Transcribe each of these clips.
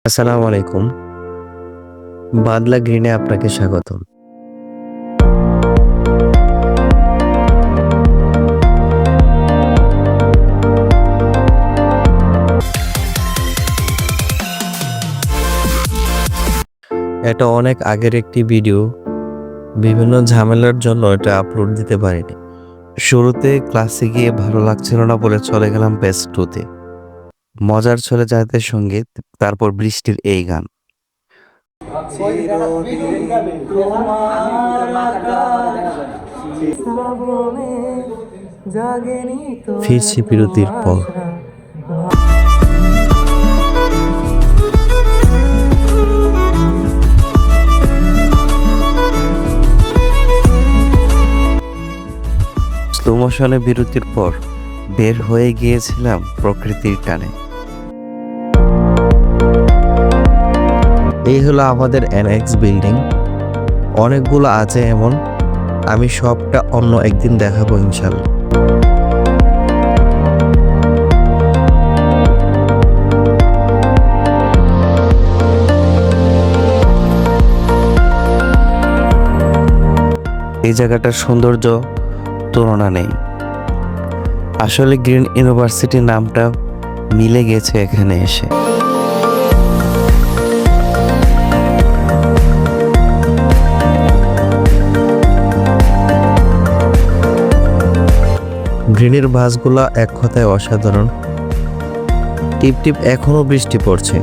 আসসালামু আলাইকুম। বাদলা গ্রিনে আপনাকে স্বাগতম। এটা অনেক আগের একটি ভিডিও। বিভিন্ন ঝামেলার জন্য এটা আপলোড দিতে পারিনি। শুরুতে ক্লাসে গিয়ে ভালো লাগছিল না বলে চলে গেলাম বেস 2-তে। মজার ছলে জাহিদের সঙ্গীত, তারপর বৃষ্টির এই গান। ফিরছি বিরতির পর। স্লো মোশনে বিরতির পর বের হয়ে গিয়েছিলাম প্রকৃতির টানে। এই হলো আমাদের NX বিল্ডিং। অনেকগুলো আছে এমন, আমি সবটা অন্য একদিন দেখাবো ইনশাল্লাহ। এই জায়গাটার সৌন্দর্য তুলনা নেই। আসলে গ্রিন ইউনিভার্সিটি নামটা মিলে গেছে এখানে এসে। গ্রিনের বাসগুলা এক কথায় অসাধারণ। টিপ টিপ এখনো বৃষ্টি পড়ছে।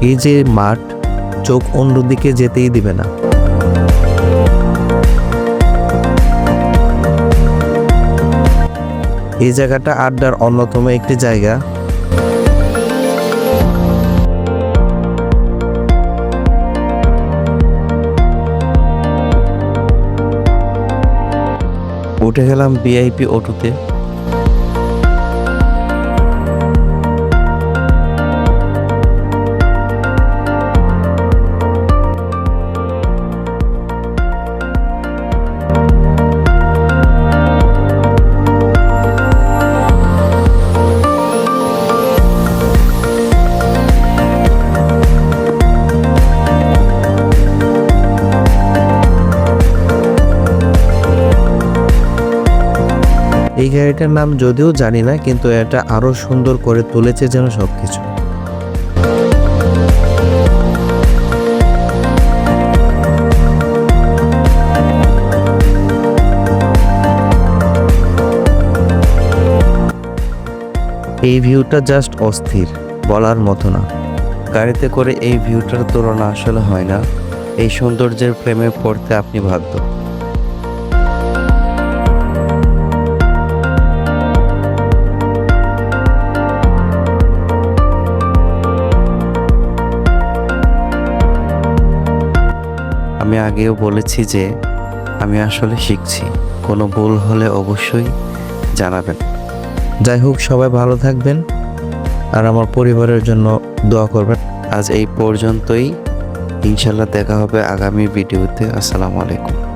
এই যে মাঠ, চোখ অন্যদিকে যেতেই দিবে না। এই জায়গাটা আড্ডার অন্যতম একটি জায়গা। উঠে গেলাম VIP অটোতে। এই গাড়িটার নাম যদিও জানি না, কিন্তু এটা আরো সুন্দর করে তুলেছে যেন সবকিছু। এই ভিউটা জাস্ট অস্থির, বলার মতো না। গাড়িতে করে এই ভিউটার তুলনা আসলে হয় না। এই সৌন্দর্যের প্রেমে পড়তে আপনি বাধ্য। আমি আগেও বলেছি যে আমি আসলে শিখছি। কোনো ভুল হলে অবশ্যই জানাবেন। যাই হোক, সবাই ভালো থাকবেন আর আমার পরিবারের জন্য দোয়া করবেন। আজ এই পর্যন্তই। ইনশাল্লাহ দেখা হবে আগামী ভিডিওতে। আসসালামু আলাইকুম।